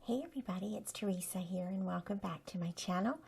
Hey everybody, it's Theresa here and welcome back to my channel.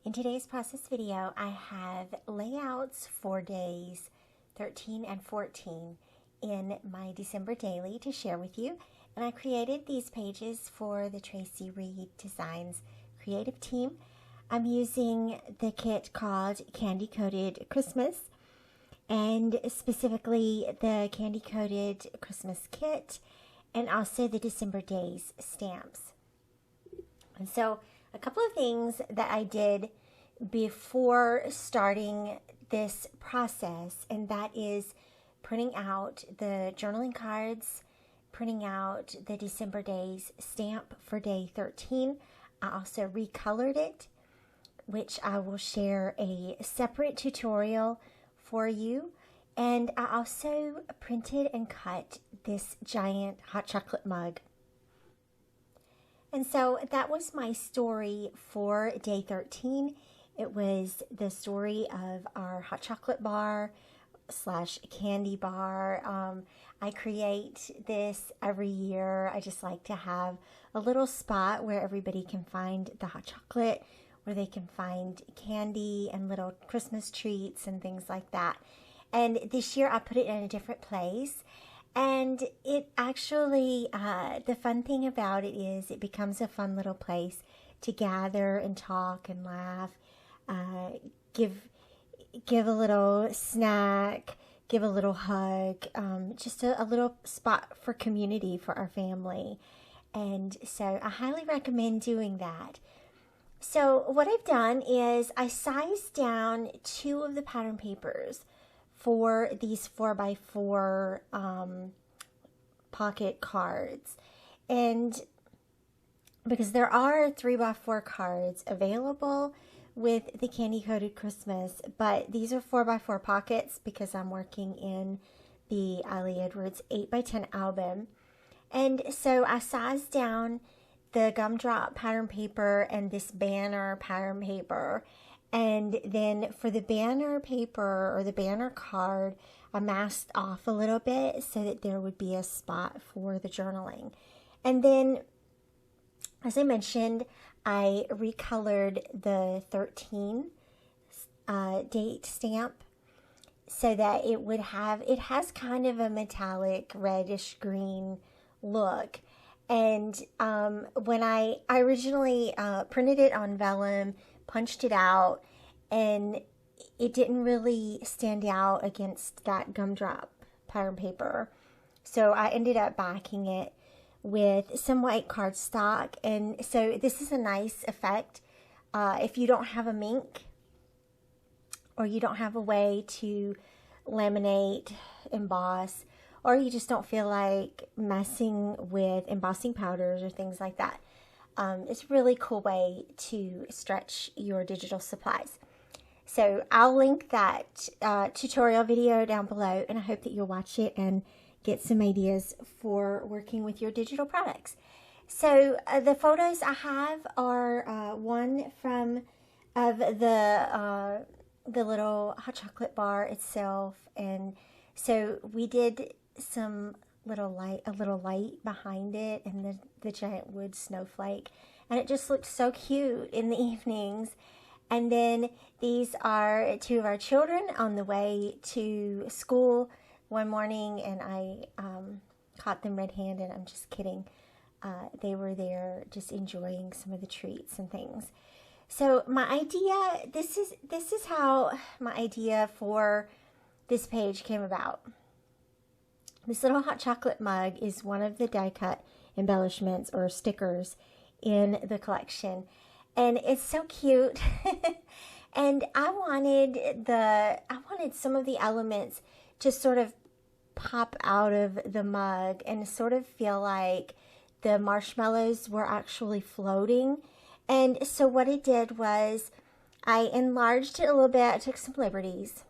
In today's process video, I have layouts for days 13 and 14 in my December daily to share with you. And I created these pages for the Traci Reed Designs creative team. I'm using the kit called Candy Coated Christmas, and specifically the Candy Coated Christmas kit and also the December days stamps. And so a couple of things that I did before starting this process, and that is printing out the journaling cards, printing out the December days stamp for day 13. I also recolored it, which I will share a separate tutorial for you. And I also printed and cut this giant hot chocolate mug. And so that was my story for day 13. It was the story of our hot chocolate bar / candy bar. I create this every year. I just like to have a little spot where everybody can find the hot chocolate, where they can find candy and little Christmas treats and things like that. And this year I put it in a different place. And it actually, the fun thing about it is it becomes a fun little place to gather and talk and laugh, give a little snack, give a little hug, just a little spot for community for our family. And so I highly recommend doing that. So what I've done is I sized down 2 of the pattern papers for these 4x4 pocket cards, and because there are 3x4 cards available with the Candy Coated Christmas, but these are 4x4 pockets because I'm working in the Allie Edwards 8x10 album. And so I sized down the gumdrop pattern paper and this banner pattern paper. And then for the banner paper or the banner card, I masked off a little bit so that there would be a spot for the journaling. And then, as I mentioned, I recolored the 13 date stamp so that it has kind of a metallic reddish green look. And when I originally printed it on vellum, punched it out, and it didn't really stand out against that gumdrop pattern paper. So I ended up backing it with some white cardstock, and so this is a nice effect. If you don't have a mink or you don't have a way to laminate, emboss, or you just don't feel like messing with embossing powders or things like that, it's a really cool way to stretch your digital supplies. So I'll link that tutorial video down below, and I hope that you'll watch it and get some ideas for working with your digital products. So the photos I have are one of the little hot chocolate bar itself, and so we did a little light behind it, and the giant wood snowflake, and it just looked so cute in the evenings. And then these are 2 of our children on the way to school one morning, and I caught them red-handed. I'm just kidding. They were there just enjoying some of the treats and things. So my idea, this is how my idea for this page came about. This little hot chocolate mug is one of the die-cut embellishments or stickers in the collection, and it's so cute. And I wanted some of the elements to sort of pop out of the mug and sort of feel like the marshmallows were actually floating. And so what I did was I enlarged it a little bit. I took some liberties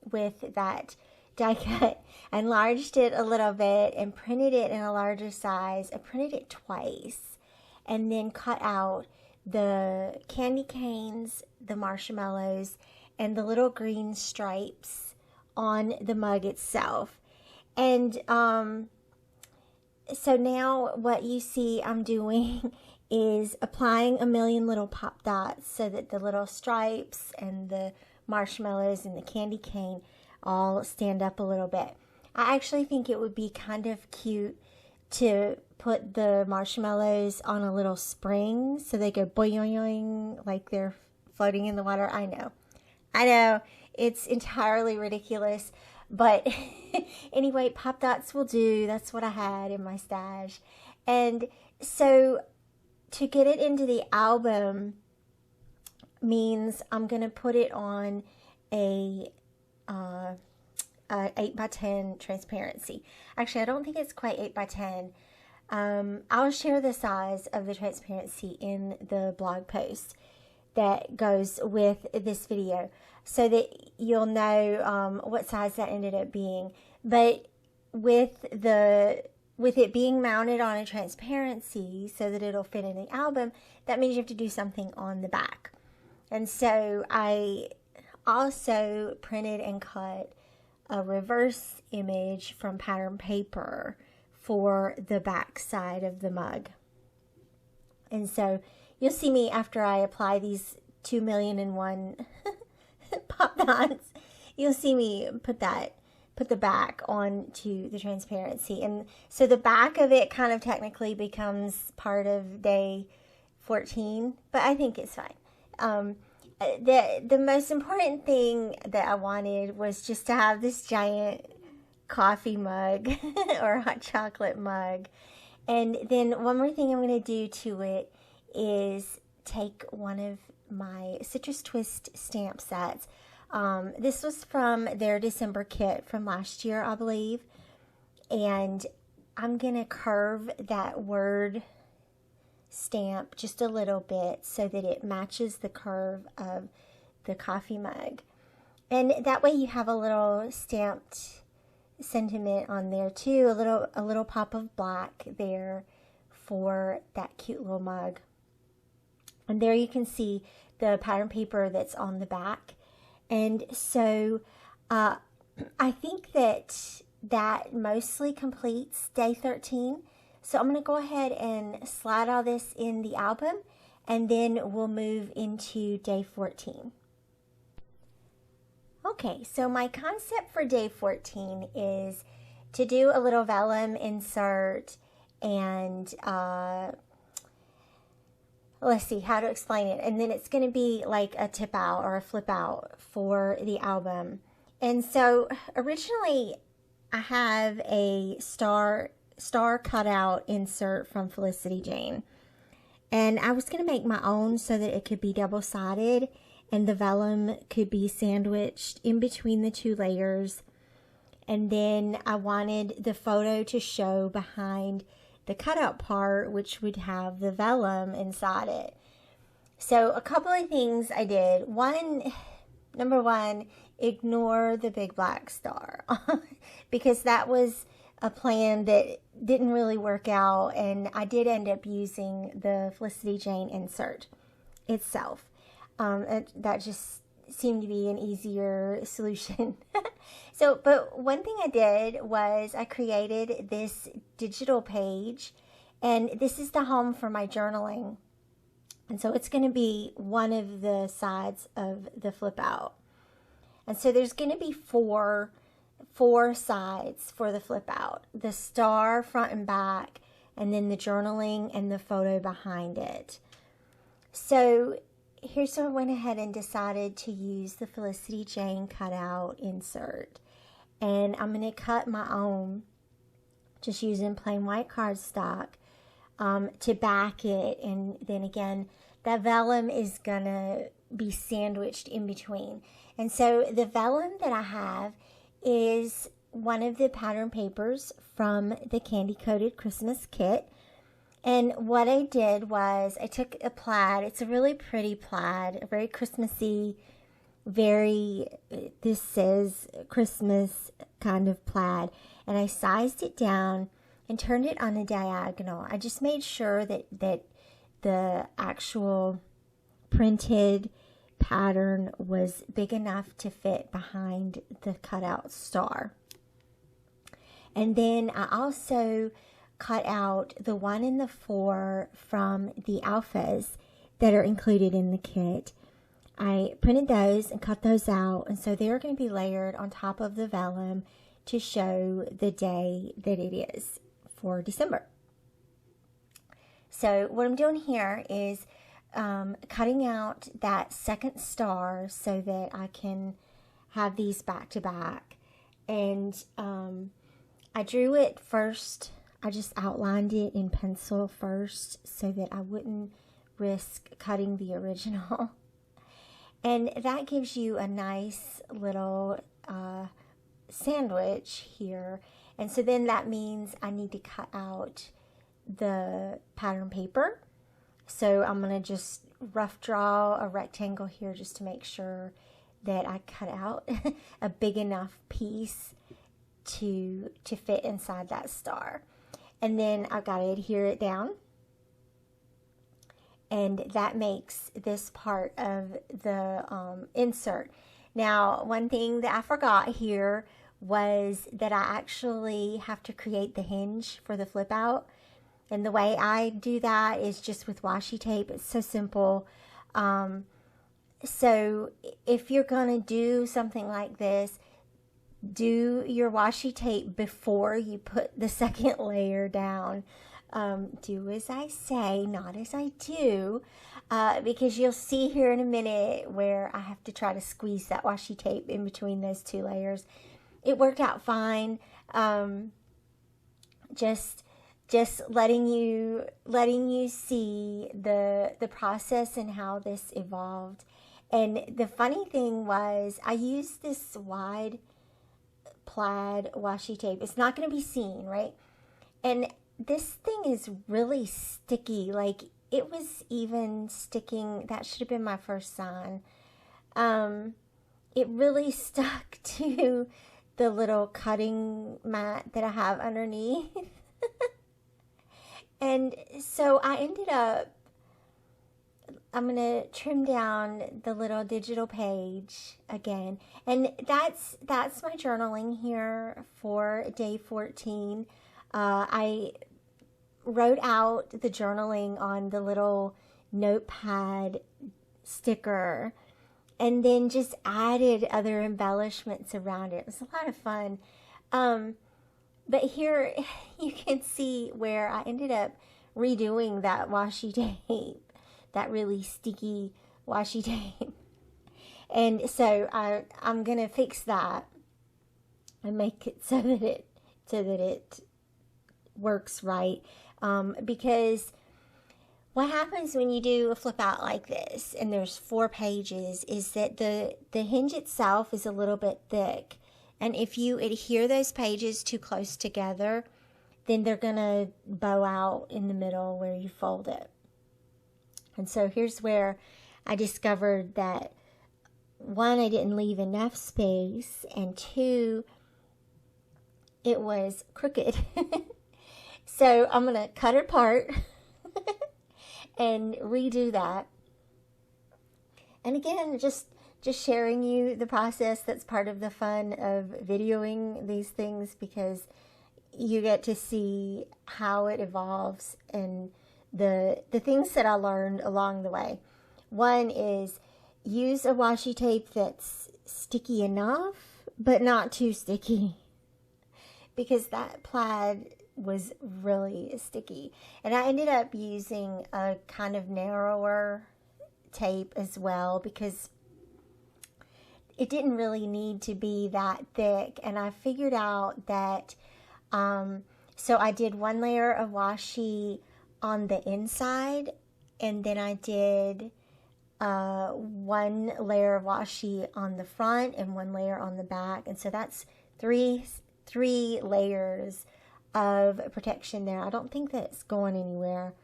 with that die cut, enlarged it a little bit and printed it in a larger size. I printed it twice and then cut out the candy canes, the marshmallows, and the little green stripes on the mug itself. And so now what you see I'm doing is applying a million little pop dots so that the little stripes and the marshmallows and the candy cane all stand up a little bit. I actually think it would be kind of cute to put the marshmallows on a little spring so they go boing like they're floating in the water. I know, it's entirely ridiculous, but anyway, pop dots will do. That's what I had in my stash. And so to get it into the album means I'm going to put it on a 8x10 transparency. Actually, I don't think it's quite 8x10. I'll share the size of the transparency in the blog post that goes with this video so that you'll know what size that ended up being. But with it being mounted on a transparency so that it'll fit in the album, that means you have to do something on the back. And so I also printed and cut a reverse image from pattern paper for the back side of the mug. And so you'll see me after I apply these 2,000,001 pop dots. You'll see me put the back onto the transparency. And so the back of it kind of technically becomes part of day 14, but I think it's fine. The most important thing that I wanted was just to have this giant coffee mug or hot chocolate mug. And then one more thing I'm going to do to it is take one of my Citrus Twist stamp sets. This was from their December kit from last year, I believe. And I'm going to curve that word stamp just a little bit so that it matches the curve of the coffee mug. And that way you have a little stamped sentiment on there too, a little pop of black there for that cute little mug. And there you can see the pattern paper that's on the back. And so I think that mostly completes day 13. So I'm going to go ahead and slide all this in the album, and then we'll move into day 14. Okay, so my concept for day 14 is to do a little vellum insert and let's see how to explain it. And then it's going to be like a tip out or a flip out for the album. And so originally I have a star cutout insert from Felicity Jane. And I was going to make my own so that it could be double-sided and the vellum could be sandwiched in between the two layers. And then I wanted the photo to show behind the cutout part, which would have the vellum inside it. So a couple of things I did. Number one, ignore the big black star because that was a plan that didn't really work out, and I did end up using the Felicity Jane insert itself. That just seemed to be an easier solution. But one thing I did was I created this digital page, and this is the home for my journaling. And so it's going to be one of the sides of the flip out. And so there's going to be four sides for the flip out: the star front and back, and then the journaling and the photo behind it. So here's where I went ahead and decided to use the Felicity Jane cutout insert. And I'm going to cut my own, just using plain white cardstock to back it. And then again, that vellum is going to be sandwiched in between. And so the vellum that I have is one of the pattern papers from the Candy Coated Christmas kit. And what I did was I took a plaid. It's a really pretty plaid, a very Christmassy, this says Christmas kind of plaid. And I sized it down and turned it on a diagonal. I just made sure that the actual printed pattern was big enough to fit behind the cutout star. And then I also cut out the 1 and the 4 from the alphas that are included in the kit. I printed those and cut those out, and so they're going to be layered on top of the vellum to show the day that it is for December. So what I'm doing here is cutting out that second star so that I can have these back to back. And I drew it first. I just outlined it in pencil first so that I wouldn't risk cutting the original. And that gives you a nice little sandwich here. And so then that means I need to cut out the pattern paper. So I'm going to just rough draw a rectangle here just to make sure that I cut out a big enough piece to fit inside that star. And then I've got to adhere it down. And that makes this part of the insert. Now, one thing that I forgot here was that I actually have to create the hinge for the flip out. And the way I do that is just with washi tape. It's so simple. So if you're going to do something like this, do your washi tape before you put the second layer down. Do as I say, not as I do, because you'll see here in a minute where I have to try to squeeze that washi tape in between those two layers. It worked out fine. Just letting you see the process and how this evolved. And the funny thing was, I used this wide plaid washi tape. It's not going to be seen, right? And this thing is really sticky. Like, it was even sticking. That should have been my first sign. It really stuck to the little cutting mat that I have underneath. And so I ended up, I'm going to trim down the little digital page again. And that's my journaling here for day 14. I wrote out the journaling on the little notepad sticker and then just added other embellishments around it. It was a lot of fun. But here you can see where I ended up redoing that washi tape, that really sticky washi tape. And so I'm going to fix that and make it so that it works right. Because what happens when you do a flip out like this and there's 4 pages is that the hinge itself is a little bit thick. And if you adhere those pages too close together, then they're going to bow out in the middle where you fold it. And so here's where I discovered that, 1, I didn't leave enough space, and 2, it was crooked. So I'm going to cut it apart and redo that. And again, just sharing you the process. That's part of the fun of videoing these things, because you get to see how it evolves and the things that I learned along the way. One is use a washi tape that's sticky enough, but not too sticky, because that plaid was really sticky. And I ended up using a kind of narrower tape as well, because it didn't really need to be that thick. And I figured out that, so I did 1 layer of washi on the inside, and then I did 1 layer of washi on the front and 1 layer on the back. And so that's three layers of protection there. I don't think that it's going anywhere.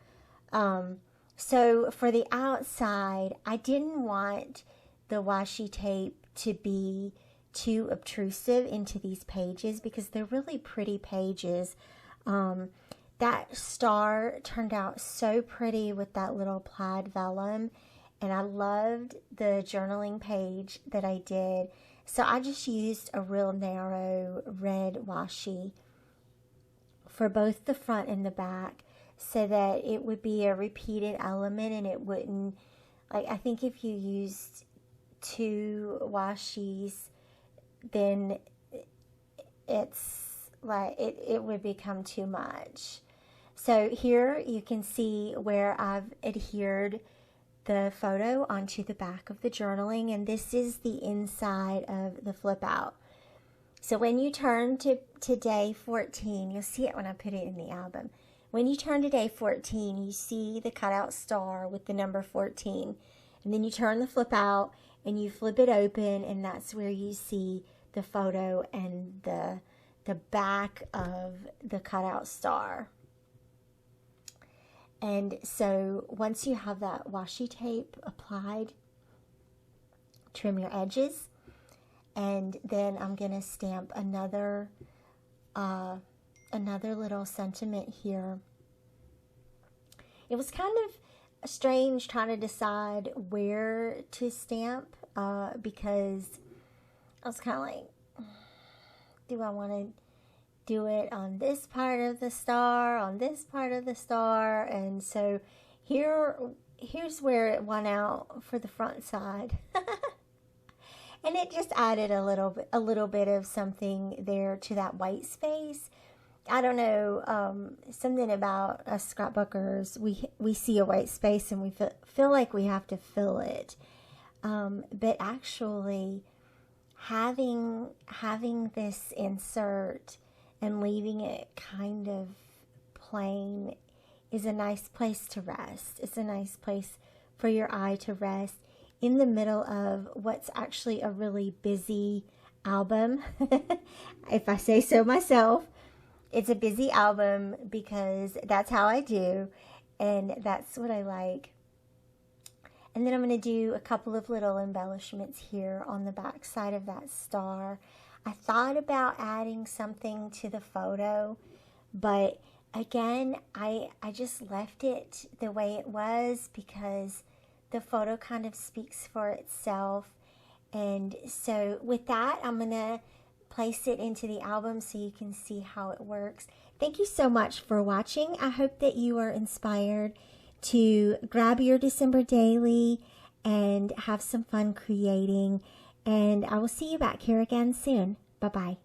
So for the outside, I didn't want the washi tape to be too obtrusive into these pages, because they're really pretty pages. That star turned out so pretty with that little plaid vellum, and I loved the journaling page that I did. So I just used a real narrow red washi for both the front and the back, so that it would be a repeated element and it wouldn't, like, I think if you used 2 washies, then it's like it would become too much. So here you can see where I've adhered the photo onto the back of the journaling, and this is the inside of the flip out. So when you turn to day 14, you'll see it when I put it in the album. When you turn to day 14, you see the cutout star with the number 14. And then you turn the flip out and you flip it open, and that's where you see the photo and the back of the cutout star. And so once you have that washi tape applied, trim your edges. And then I'm going to stamp another little sentiment here. It was kind of strange trying to decide where to stamp because I was kind of like, do I want to do it on this part of the star, on this part of the star? And so here's where it won out for the front side. And it just added a little bit of something there to that white space. I don't know, something about us scrapbookers, we see a white space and we feel like we have to fill it. But actually having this insert and leaving it kind of plain is a nice place to rest. It's a nice place for your eye to rest in the middle of what's actually a really busy album. If I say so myself, it's a busy album because that's how I do, and that's what I like. And then I'm going to do a couple of little embellishments here on the back side of that star. I thought about adding something to the photo, but again, I just left it the way it was because the photo kind of speaks for itself. And so with that, I'm going to place it into the album so you can see how it works. Thank you so much for watching. I hope that you are inspired to grab your December daily and have some fun creating. And I will see you back here again soon. Bye-bye.